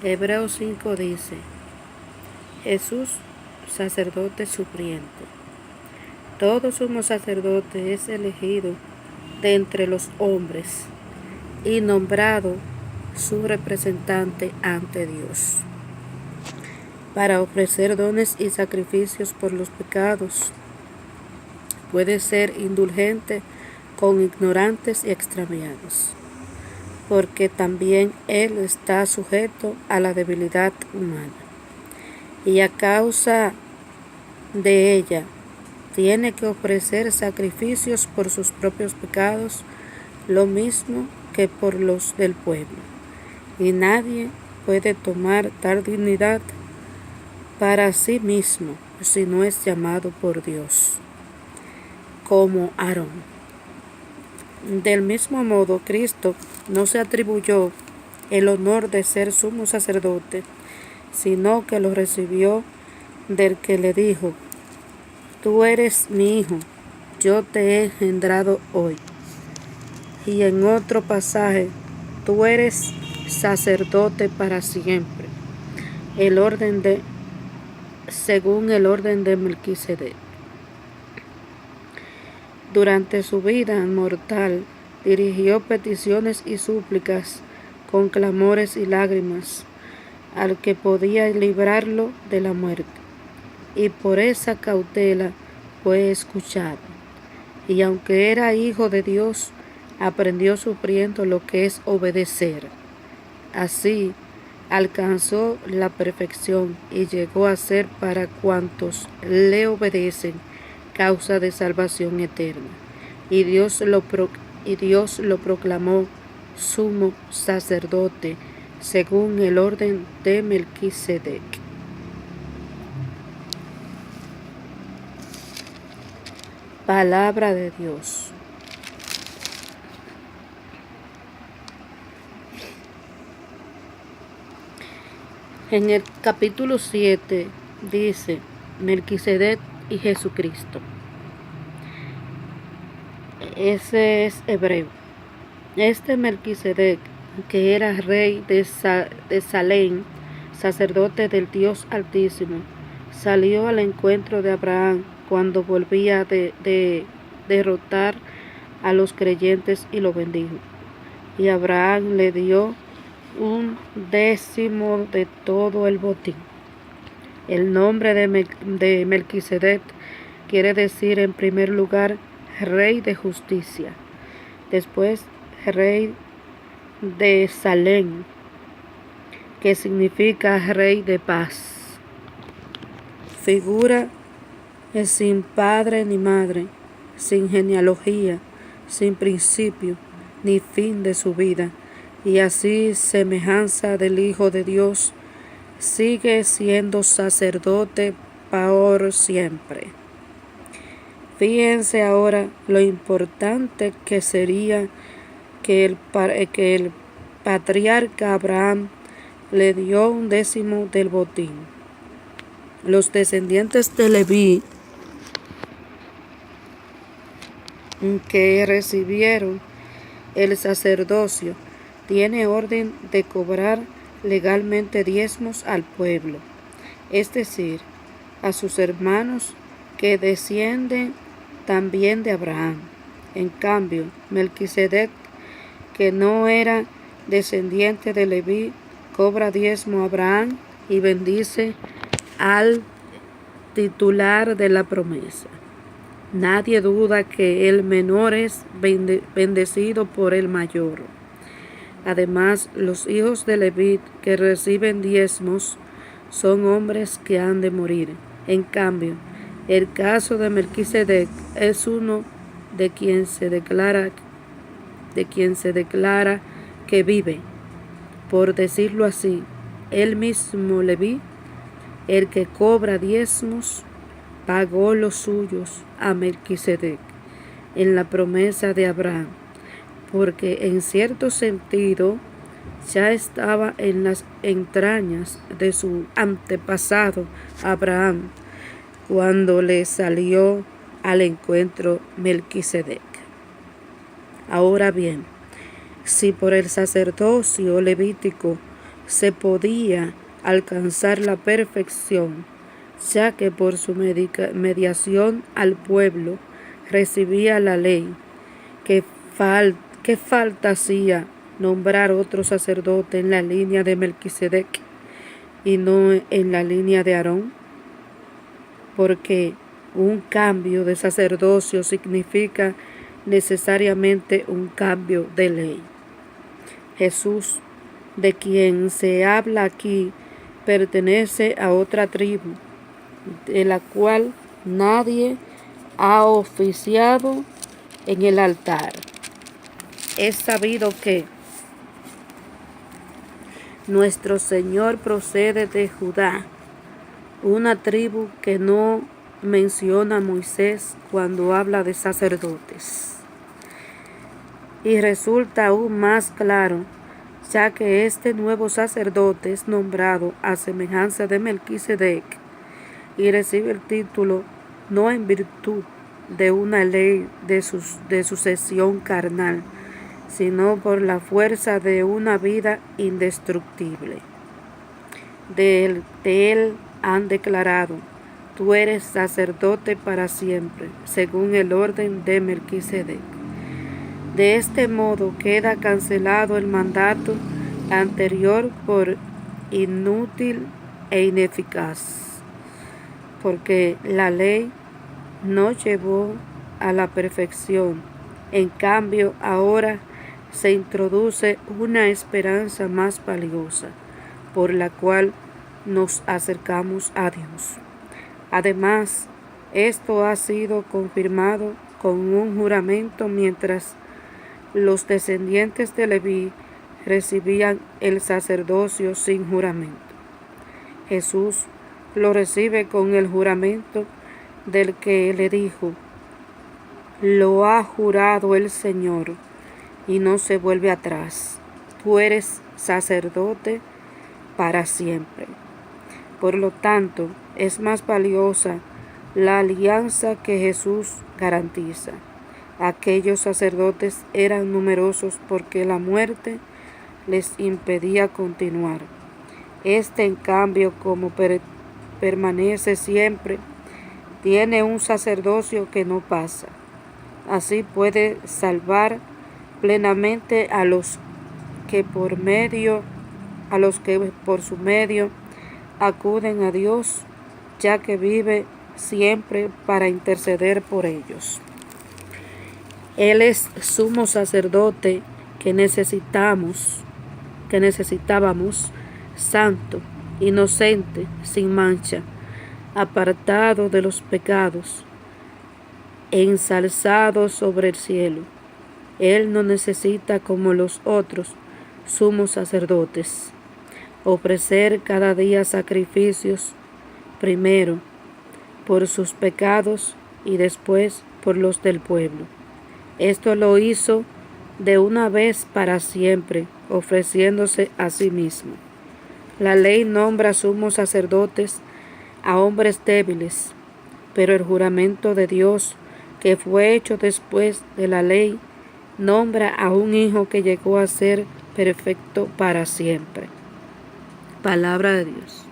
Hebreos 5 dice: Jesús, sacerdote supliente. Todo sumo sacerdote es elegido de entre los hombres y nombrado su representante ante Dios, para ofrecer dones y sacrificios por los pecados. Puede ser indulgente con ignorantes y extraviados, porque también Él está sujeto a la debilidad humana, y a causa de ella tiene que ofrecer sacrificios por sus propios pecados, lo mismo que por los del pueblo. Y nadie puede tomar tal dignidad para sí mismo si no es llamado por Dios, como Aarón. Del mismo modo, Cristo no se atribuyó el honor de ser sumo sacerdote, sino que lo recibió del que le dijo: Tú eres mi hijo, yo te he engendrado hoy. Y en otro pasaje: Tú eres sacerdote para siempre, según el orden de Melquisedec. Durante su vida mortal, dirigió peticiones y súplicas con clamores y lágrimas al que podía librarlo de la muerte, y por esa cautela fue escuchado. Y aunque era hijo de Dios, aprendió sufriendo lo que es obedecer. Así alcanzó la perfección y llegó a ser para cuantos le obedecen causa de salvación eterna. Y Dios lo proclamó sumo sacerdote según el orden de Melquisedec. Palabra de Dios. En el capítulo 7 dice: Melquisedec y Jesucristo. Ese es hebreo. Este Melquisedec, que era rey de Salem, sacerdote del Dios Altísimo, salió al encuentro de Abraham cuando volvía de derrotar a los creyentes y lo bendijo. Y Abraham le dio 1/10 de todo el botín. El nombre de Melquisedec quiere decir, en primer lugar, rey de justicia, después rey de Salem, que significa rey de paz. Figura sin padre ni madre, sin genealogía, sin principio ni fin de su vida, y así semejanza del Hijo de Dios, sigue siendo sacerdote por siempre. Fíjense ahora lo importante que sería que el patriarca Abraham le dio 1/10 del botín. Los descendientes de Leví, que recibieron el sacerdocio, tiene orden de cobrar legalmente diezmos al pueblo, es decir, a sus hermanos que descienden también de Abraham. En cambio, Melquisedec, que no era descendiente de Leví, cobra diezmo a Abraham y bendice al titular de la promesa. Nadie duda que el menor es bendecido por el mayor. Además, los hijos de Leví que reciben diezmos son hombres que han de morir. En cambio, el caso de Melquisedec es uno de quien se declara que vive. Por decirlo así, el mismo Leví, el que cobra diezmos, pagó los suyos a Melquisedec en la promesa de Abraham, porque en cierto sentido ya estaba en las entrañas de su antepasado Abraham cuando le salió al encuentro Melquisedec. Ahora bien, si por el sacerdocio levítico se podía alcanzar la perfección, ya que por su mediación al pueblo recibía la ley. ¿Qué falta hacía nombrar otro sacerdote en la línea de Melquisedec y no en la línea de Aarón? Porque un cambio de sacerdocio significa necesariamente un cambio de ley. Jesús, de quien se habla aquí, pertenece a otra tribu, de la cual nadie ha oficiado en el altar. Es sabido que nuestro Señor procede de Judá, una tribu que no menciona a Moisés cuando habla de sacerdotes. Y resulta aún más claro, ya que este nuevo sacerdote es nombrado a semejanza de Melquisedec y recibe el título no en virtud de una ley de sucesión carnal, sino por la fuerza de una vida indestructible. De él han declarado: tú eres sacerdote para siempre, según el orden de Melquisedec. De este modo queda cancelado el mandato anterior por inútil e ineficaz, porque la ley no llevó a la perfección. En cambio, ahora se introduce una esperanza más valiosa, por la cual nos acercamos a Dios. Además, esto ha sido confirmado con un juramento mientras los descendientes de Leví recibían el sacerdocio sin juramento. Jesús lo recibe con el juramento del que le dijo: lo ha jurado el Señor, y no se vuelve atrás. Tú eres sacerdote para siempre. Por lo tanto, es más valiosa la alianza que Jesús garantiza. Aquellos sacerdotes eran numerosos porque la muerte les impedía continuar. Este, en cambio, como permanece siempre, tiene un sacerdocio que no pasa. Así puede salvar plenamente a los que por su medio acuden a Dios, ya que vive siempre para interceder por ellos. Él es sumo sacerdote que necesitábamos, santo, inocente, sin mancha, apartado de los pecados, ensalzado sobre el cielo. Él no necesita, como los otros sumos sacerdotes, ofrecer cada día sacrificios, primero por sus pecados y después por los del pueblo. Esto lo hizo de una vez para siempre, ofreciéndose a sí mismo. La ley nombra sumos sacerdotes a hombres débiles, pero el juramento de Dios, que fue hecho después de la ley, nombra a un hijo que llegó a ser perfecto para siempre. Palabra de Dios.